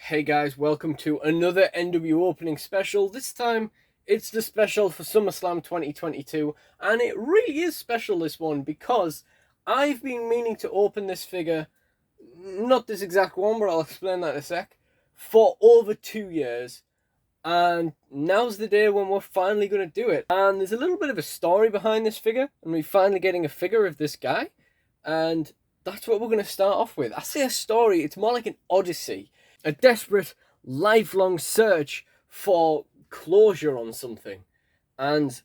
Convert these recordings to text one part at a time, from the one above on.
Hey guys, welcome to another NWOpening special. This time, it's the special for SummerSlam 2022, and it really is special, this one, because I've been meaning to open this figure, not this exact one, but I'll explain that in a sec, for over 2 years, and now's the day when we're finally going to do it. And there's a little bit of a story behind this figure, and we're finally getting a figure of this guy, and that's what we're going to start off with. I say a story, it's more like an odyssey. A desperate, lifelong search for closure on something. And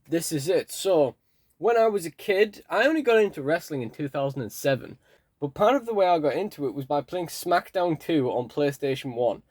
this is it. So, when I was a kid, I only got into wrestling in 2007. But part of the way I got into it was by playing SmackDown 2 on PlayStation 1.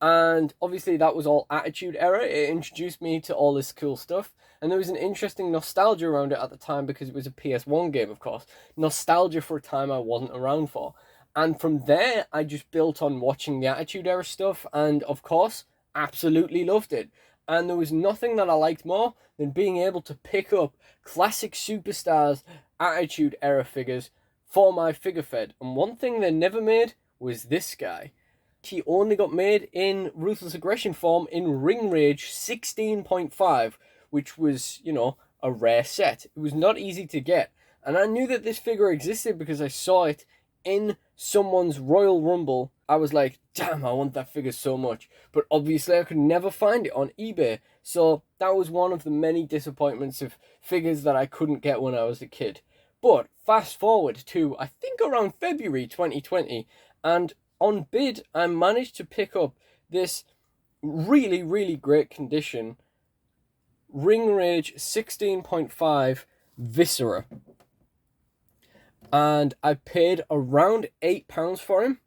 And obviously that was all Attitude Era. It introduced me to all this cool stuff. And there was an interesting nostalgia around it at the time because it was a PS1 game, of course. Nostalgia for a time I wasn't around for. And from there, I just built on watching the Attitude Era stuff, and of course, absolutely loved it. And there was nothing that I liked more than being able to pick up classic superstars, Attitude Era figures for my figure fed. And one thing they never made was this guy. He only got made in Ruthless Aggression form in Ring Rage 16.5, which was, a rare set. It was not easy to get. And I knew that this figure existed because I saw it in someone's Royal Rumble. I was like, damn, I want that figure so much. But obviously I could never find it on eBay. So that was one of the many disappointments of figures that I couldn't get when I was a kid. But fast forward to, I think, around February 2020, and on bid I managed to pick up this really, really great condition Ring Rage 16.5 Viscera. And I paid around £8 for him.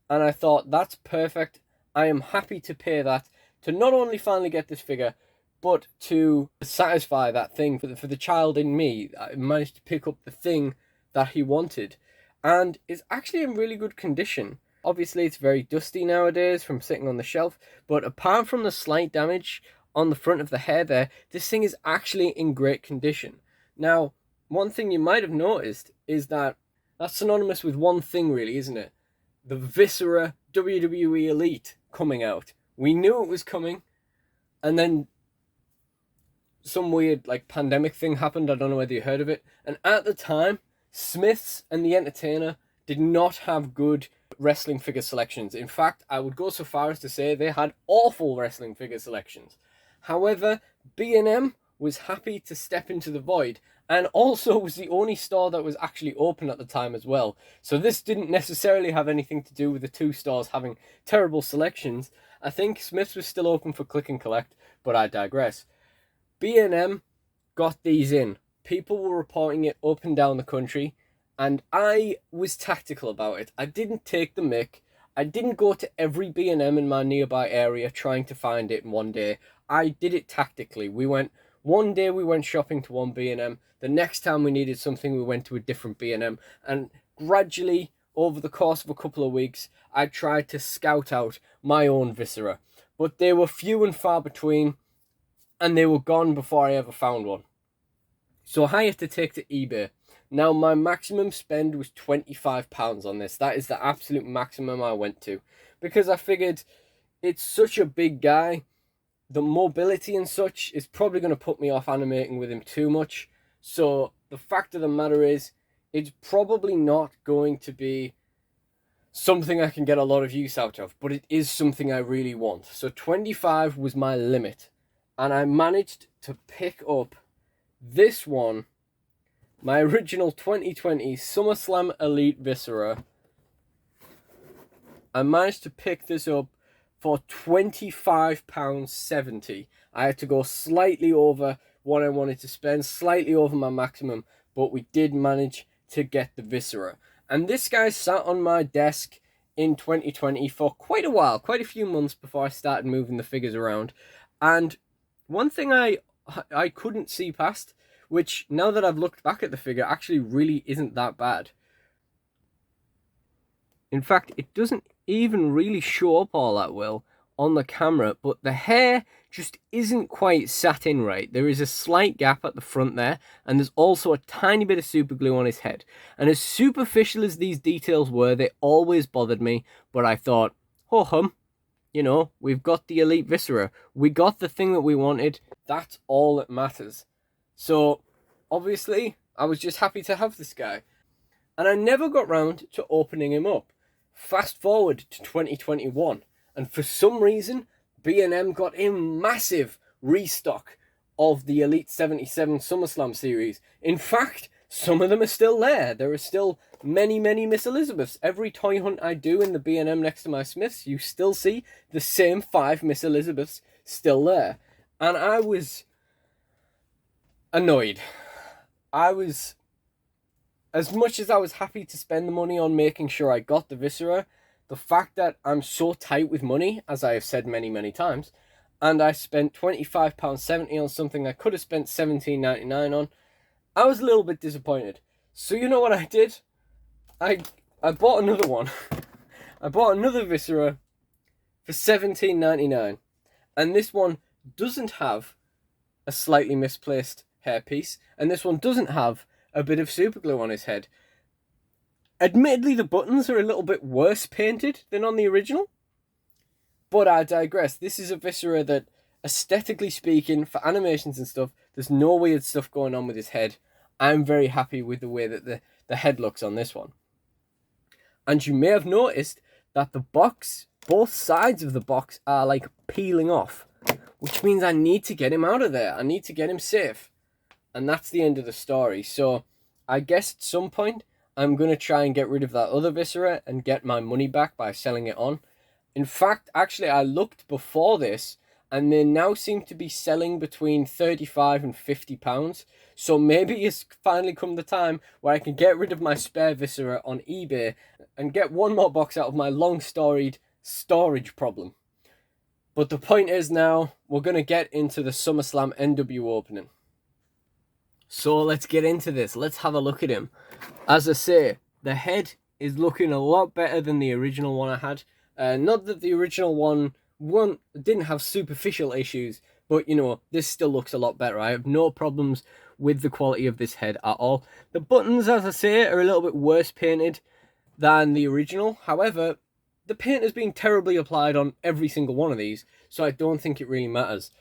And I thought, that's perfect. I am happy to pay that to not only finally get this figure, but to satisfy that thing for the child in me. I managed to pick up the thing that he wanted. And it's actually in really good condition. Obviously, it's very dusty nowadays from sitting on the shelf. But apart from the slight damage on the front of the hair there, this thing is actually in great condition. Now, one thing you might have noticed is that that's synonymous with one thing, really, isn't it? The Viscera WWE Elite coming out. We knew it was coming, and then some weird pandemic thing happened. I don't know whether you heard of it. And at the time, Smiths and The Entertainer did not have good wrestling figure selections. In fact, I would go so far as to say they had awful wrestling figure selections. However, B&M was happy to step into the void, and also was the only store that was actually open at the time as well. So this didn't necessarily have anything to do with the two stores having terrible selections. I think Smith's was still open for click and collect, but I digress. B&M got these in. People were reporting it up and down the country, and I was tactical about it. I didn't take the mick. I didn't go to every B&M in my nearby area trying to find it in one day. I did it tactically. One day we went shopping to one B&M. The next time we needed something, we went to a different B&M. And gradually, over the course of a couple of weeks, I tried to scout out my own Viscera. But they were few and far between, and they were gone before I ever found one. So I had to take to eBay. Now, my maximum spend was £25 on this. That is the absolute maximum I went to. Because I figured it's such a big guy. The mobility and such is probably going to put me off animating with him too much. So the fact of the matter is, it's probably not going to be something I can get a lot of use out of, but it is something I really want. So 25 was my limit, and I managed to pick up this one, my original 2020 SummerSlam Elite Viscera. I managed to pick this up for £25.70. I had to go slightly over what I wanted to spend, slightly over my maximum, but we did manage to get the Viscera. And this guy sat on my desk in 2020 for quite a while, quite a few months before I started moving the figures around. And one thing I couldn't see past, which now that I've looked back at the figure, actually really isn't that bad. In fact, it doesn't even really show up all that well on the camera, but the hair just isn't quite sat in right. There is a slight gap at the front there, and there's also a tiny bit of super glue on his head. And as superficial as these details were, they always bothered me, but I thought, ho hum, you know, we've got the Elite Viscera. We got the thing that we wanted. That's all that matters. So, obviously, I was just happy to have this guy. And I never got round to opening him up. Fast forward to 2021, and for some reason, B&M got a massive restock of the Elite 77 SummerSlam series. In fact, some of them are still there. There are still many, many Miss Elizabeths. Every toy hunt I do in the B&M next to my Smiths, you still see the same 5 Miss Elizabeths still there. And I was annoyed. As much as I was happy to spend the money on making sure I got the Viscera, the fact that I'm so tight with money, as I have said many, many times, and I spent £25.70 on something I could have spent £17.99 on, I was a little bit disappointed. So you know what I did? I bought another one. I bought another Viscera for £17.99. And this one doesn't have a slightly misplaced hairpiece. And this one doesn't have a bit of superglue on his head. Admittedly, the buttons are a little bit worse painted than on the original. But I digress. This is a Viscera that, aesthetically speaking, for animations and stuff, there's no weird stuff going on with his head. I'm very happy with the way that the head looks on this one. And you may have noticed that the box, both sides of the box are like peeling off. Which means I need to get him out of there. I need to get him safe. And that's the end of the story. So I guess at some point I'm going to try and get rid of that other Viscera and get my money back by selling it on. In fact, actually, I looked before this and they now seem to be selling between £35 and £50. So maybe it's finally come the time where I can get rid of my spare Viscera on eBay and get one more box out of my long-storied storage problem. But the point is now, we're going to get into the SummerSlam NWOpening. So let's get into this. Let's have a look at him. As I say, the head is looking a lot better than the original one I had. Not that the original one didn't have superficial issues, but you know, this still looks a lot better. I have no problems with the quality of this head at all. The buttons, as I say, are a little bit worse painted than the original. However, the paint has been terribly applied on every single one of these, so I don't think it really matters.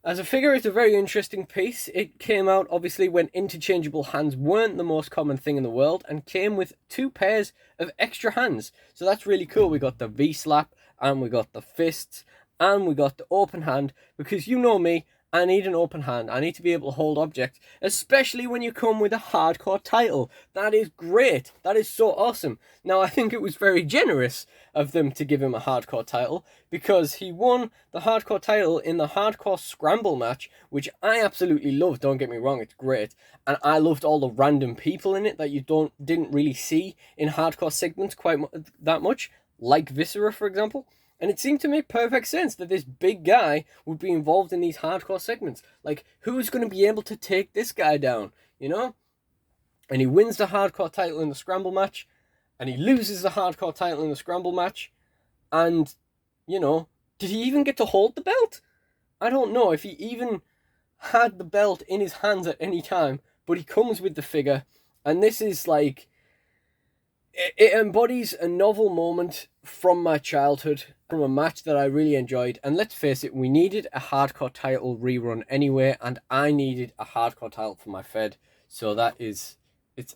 As a figure, it's a very interesting piece. It came out, obviously, when interchangeable hands weren't the most common thing in the world, and came with 2 pairs of extra hands. So that's really cool. We got the V-slap, and we got the fists, and we got the open hand, because you know me, I need an open hand. I need to be able to hold objects, especially when you come with a hardcore title. That is great. That is so awesome. Now, I think it was very generous of them to give him a hardcore title, because he won the hardcore title in the hardcore scramble match, which I absolutely loved. Don't get me wrong, it's great. And I loved all the random people in it that you didn't really see in hardcore segments quite that much, like Viscera, for example. And it seemed to make perfect sense that this big guy would be involved in these hardcore segments. Like, who's going to be able to take this guy down, you know? And he wins the hardcore title in the scramble match, and he loses the hardcore title in the scramble match, and, you know, did he even get to hold the belt? I don't know if he even had the belt in his hands at any time, but he comes with the figure, and this is like, it embodies a novel moment from my childhood, from a match that I really enjoyed. And let's face it, we needed a hardcore title rerun anyway, and I needed a hardcore title for my Fed. So it's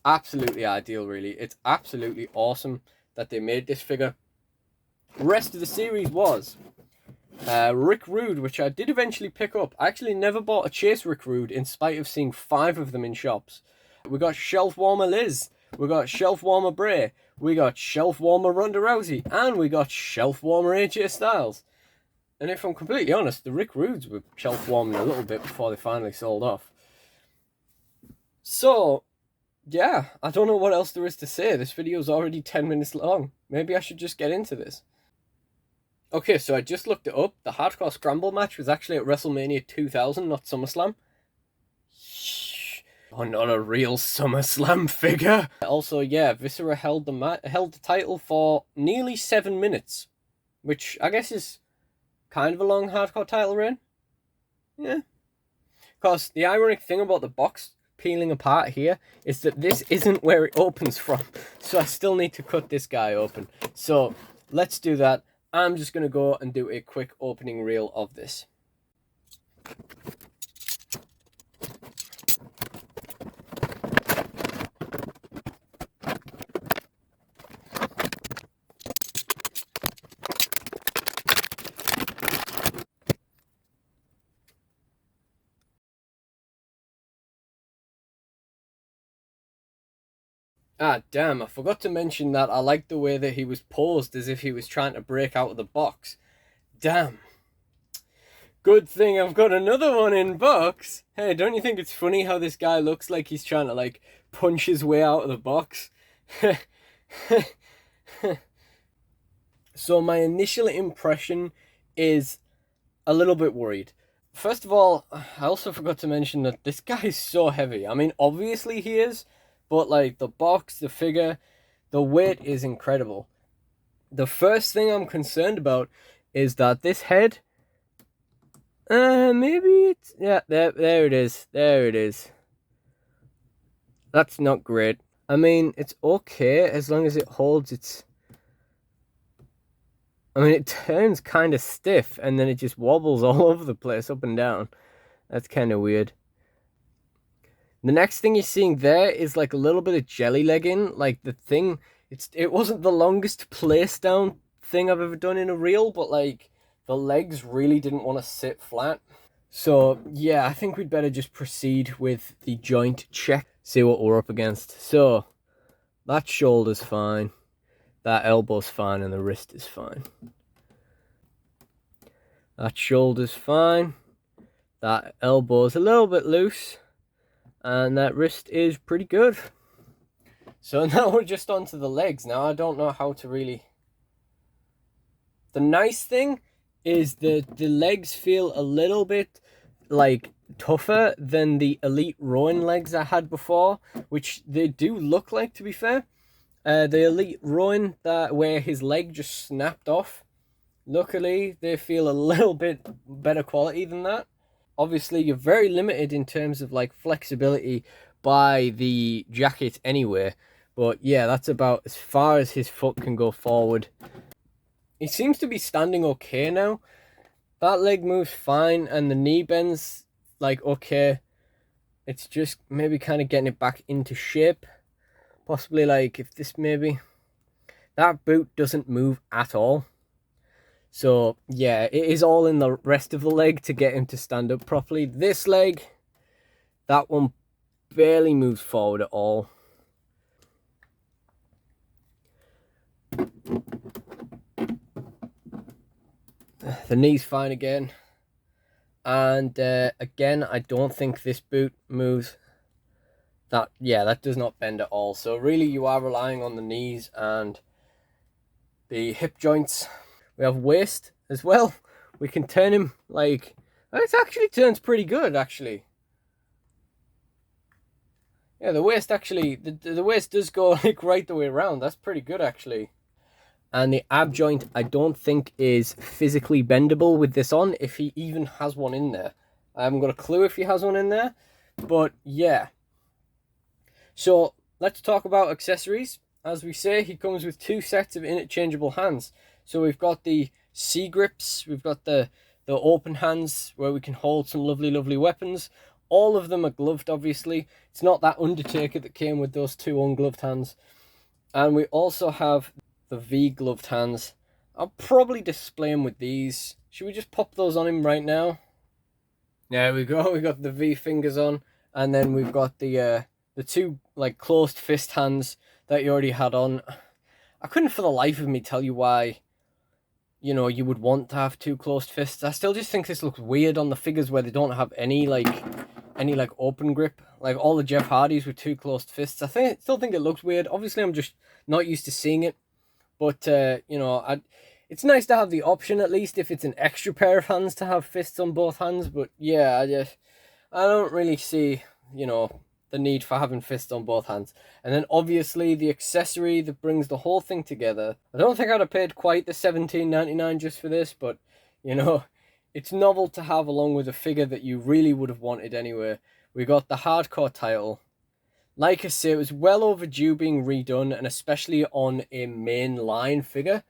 absolutely ideal, really. It's absolutely awesome that they made this figure. The rest of the series was Rick Rude, which I did eventually pick up. I actually never bought a Chase Rick Rude in spite of seeing 5 of them in shops. We got Shelf Warmer Liz. We got Shelf Warmer Bray, we got Shelf Warmer Ronda Rousey, and we got Shelf Warmer AJ Styles. And if I'm completely honest, the Rick Rudes were shelf warming a little bit before they finally sold off. So, yeah, I don't know what else there is to say. This video is already 10 minutes long. Maybe I should just get into this. Okay, so I just looked it up. The Hardcore Scramble match was actually at Wrestlemania 2000, not SummerSlam. Oh, not a real SummerSlam figure. Also, yeah, Viscera held the title for nearly 7 minutes, which I guess is kind of a long hardcore title reign. Yeah. Because the ironic thing about the box peeling apart here is that this isn't where it opens from. So I still need to cut this guy open. So let's do that. I'm just going to go and do a quick opening reel of this. Ah, damn, I forgot to mention that I liked the way that he was posed as if he was trying to break out of the box. Damn. Good thing I've got another one in box. Hey, don't you think it's funny how this guy looks like he's trying to, like, punch his way out of the box? So my initial impression is a little bit worried. First of all, I also forgot to mention that this guy is so heavy. I mean, obviously he is, but like the box, the figure, the weight is incredible. The first thing I'm concerned about is that this head, maybe it's, yeah, there it is. There it is. That's not great. I mean, it's okay as long as it holds its... I mean, it turns kind of stiff and then it just wobbles all over the place, up and down. That's kind of weird. The next thing you're seeing there is like a little bit of jelly legging. Like the thing, it wasn't the longest place down thing I've ever done in a reel, but like the legs really didn't want to sit flat. So yeah, I think we'd better just proceed with the joint check, see what we're up against. So that shoulder's fine, that elbow's fine, and the wrist is fine. That shoulder's fine, that elbow's a little bit loose, and that wrist is pretty good. So now we're just onto the legs. Now I don't know how to really... The nice thing is that the legs feel a little bit like tougher than the Elite Rowan legs I had before, which they do look like, to be fair. The Elite Rowan, where his leg just snapped off, luckily they feel a little bit better quality than that. Obviously you're very limited in terms of like flexibility by the jacket anyway, but yeah, that's about as far as his foot can go forward. He seems to be standing okay now. That leg moves fine and the knee bends like okay. It's just maybe kind of getting it back into shape. Possibly like if this maybe... That boot doesn't move at all. So yeah, it is all in the rest of the leg to get him to stand up properly. This leg, that one barely moves forward at all. The knee's fine again. And again, I don't think this boot moves. That does not bend at all. So really you are relying on the knees and the hip joints. We have waist as well. We can turn him like... It actually turns pretty good, actually. Yeah, the waist actually... The waist does go like right the way around. That's pretty good, actually. And the ab joint, I don't think is physically bendable with this on, if he even has one in there. I haven't got a clue if he has one in there. But yeah. So, let's talk about accessories. As we say, he comes with 2 sets of interchangeable hands. So we've got the C grips, we've got the open hands where we can hold some lovely, lovely weapons. All of them are gloved, obviously. It's not that Undertaker that came with those 2 ungloved hands. And we also have the V gloved hands. I'll probably display them with these. Should we just pop those on him right now? There we go. We got the V fingers on, and then we've got the 2 like closed fist hands that you already had on. I couldn't for the life of me tell you why, you know, you would want to have 2 closed fists. I still just think this looks weird on the figures where they don't have any open grip. Like all the Jeff Hardys with 2 closed fists. I still think it looks weird. Obviously, I'm just not used to seeing it. But, you know, it's nice to have the option, at least, if it's an extra pair of hands, to have fists on both hands. But, yeah, I don't really see, you know, the need for having fists on both hands. And then, obviously, the accessory that brings the whole thing together. I don't think I'd have paid quite the $17.99 just for this, but, you know, it's novel to have along with a figure that you really would have wanted anyway. We got the hardcore title. Like I say, it was well overdue being redone, and especially on a main line figure.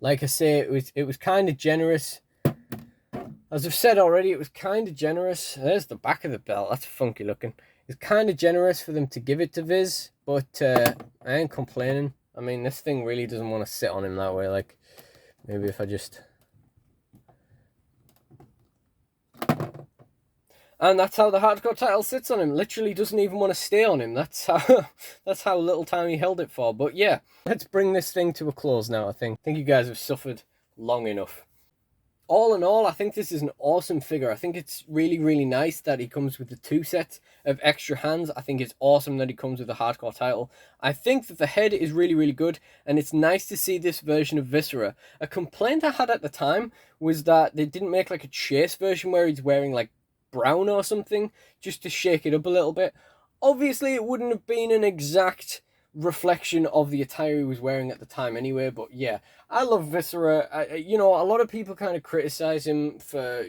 Like I say, it was kind of generous. As I've said already, it was kind of generous. There's the back of the belt. That's funky looking. It's kind of generous for them to give it to Viz, but I ain't complaining. I mean, this thing really doesn't want to sit on him that way. Like, maybe if I just... And that's how the hardcore title sits on him. Literally doesn't even want to stay on him. That's how little time he held it for. But yeah, let's bring this thing to a close now, I think. I think you guys have suffered long enough. All in all, I think this is an awesome figure. I think it's really, really nice that he comes with the 2 sets of extra hands. I think it's awesome that he comes with a hardcore title. I think that the head is really, really good, and it's nice to see this version of Viscera. A complaint I had at the time was that they didn't make like a chase version where he's wearing like brown or something, just to shake it up a little bit. Obviously, it wouldn't have been an exact reflection of the attire he was wearing at the time anyway, but yeah, I love Viscera. You know, a lot of people kind of criticize him for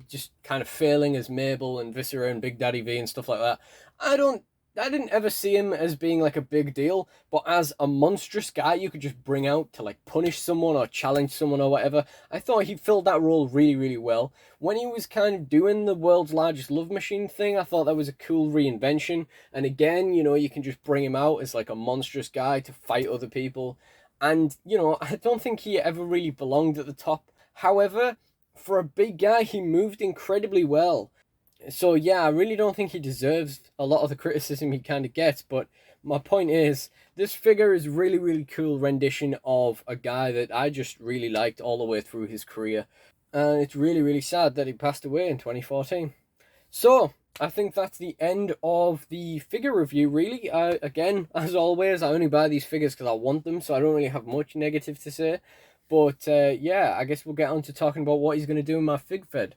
just kind of failing as Mabel and Viscera and Big Daddy V and stuff like that. I didn't ever see him as being like a big deal, but as a monstrous guy you could just bring out to like punish someone or challenge someone or whatever, I thought he filled that role really, really well. When he was kind of doing the world's largest love machine thing, I thought that was a cool reinvention. And again, you know, you can just bring him out as like a monstrous guy to fight other people. And, you know, I don't think he ever really belonged at the top. However, for a big guy, he moved incredibly well. So yeah, I really don't think he deserves a lot of the criticism he kind of gets, but my point is, this figure is really, really cool rendition of a guy that I just really liked all the way through his career. And it's really, really sad that he passed away in 2014. So, I think that's the end of the figure review, really. Again, as always, I only buy these figures because I want them, so I don't really have much negative to say. But yeah, I guess we'll get on to talking about what he's going to do in my fig fed.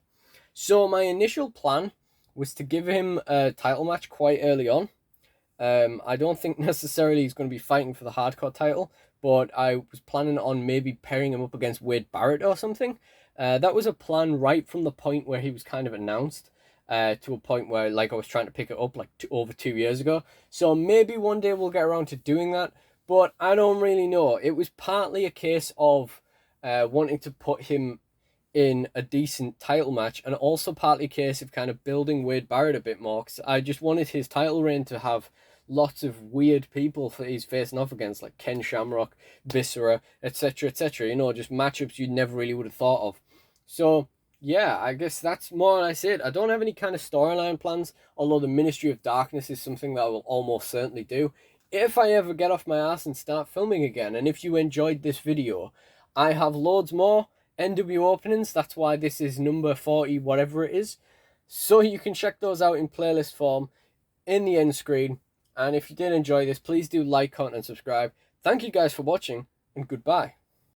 So my initial plan was to give him a title match quite early on. I don't think necessarily he's going to be fighting for the hardcore title, but I was planning on maybe pairing him up against Wade Barrett or something. That was a plan right from the point where he was kind of announced, to a point where like I was trying to pick it up like over 2 years ago. So maybe one day we'll get around to doing that, but I don't really know. It was partly a case of wanting to put him in a decent title match, and also partly a case of kind of building Wade Barrett a bit more, because I just wanted his title reign to have lots of weird people that he's facing off against, like Ken Shamrock, Viscera, etc., etc. You know, just matchups you never really would have thought of. So yeah, I guess that's more or less it. I don't have any kind of storyline plans, although the Ministry of Darkness is something that I will almost certainly do if I ever get off my ass and start filming again. And if you enjoyed this video, I have loads more NWOpenings. That's why this is number 40, whatever it is. So you can check those out in playlist form in the end screen. And if you did enjoy this, please do like, comment, and subscribe. Thank you guys for watching, and goodbye.